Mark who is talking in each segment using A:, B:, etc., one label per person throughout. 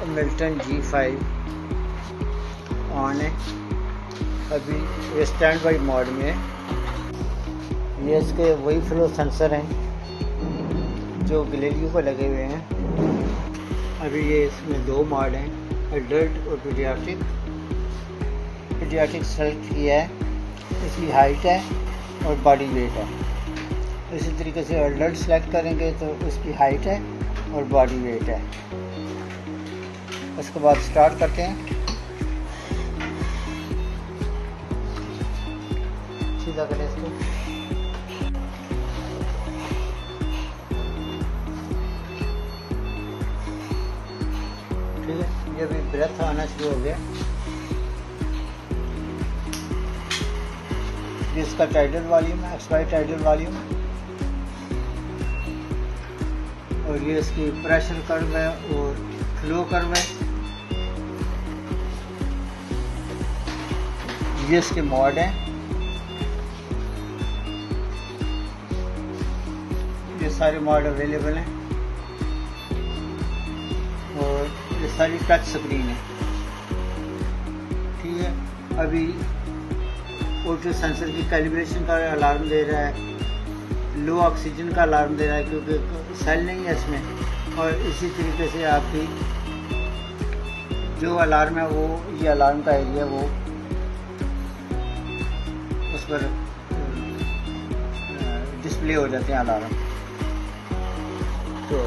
A: Milton G5 on है। अभी ये स्टैंड बाई मोड में है। ये इसके वही फ्लो सेंसर हैं जो गैलीलियो पर लगे हुए हैं। अभी ये इसमें 2 मोड हैं, एडल्ट और पीडियाट्रिक। पीडियाट्रिक सेलेक्ट किया है, इसकी हाइट है और बॉडी वेट है। इसी तरीके से एडल्ट सेलेक्ट करेंगे तो इसकी हाइट है और बॉडी वेट है। उसके बाद स्टार्ट करते हैं। सीधा करें इसको। ठीक है, ये अभी ब्रेथ आना शुरू हो गया। ये इसका टाइडल वॉल्यूम है, एक्सपायर टाइडल वॉल्यूम, और ये इसकी प्रेशर कर्व है और फ्लो कर्व है। ये इसके मॉड हैं, ये सारे मॉड अवेलेबल हैं और ये सारी टच स्क्रीन है। ठीक है, अभी ऑटो सेंसर की कैलिब्रेशन का अलार्म दे रहा है, लो ऑक्सीजन का अलार्म दे रहा है क्योंकि सेल नहीं है इसमें। और इसी तरीके से आपकी जो अलार्म है वो ये अलार्म का एरिया वो उस पर डिस्प्ले हो जाते हैं अलार्म। तो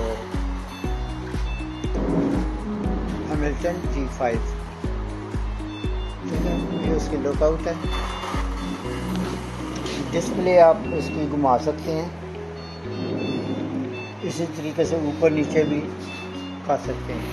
A: मिल्टन G5 ये उसकी लुकआउट है। डिस्प्ले आप इसकी घुमा सकते हैं, इसी तरीके से ऊपर नीचे भी कर सकते हैं।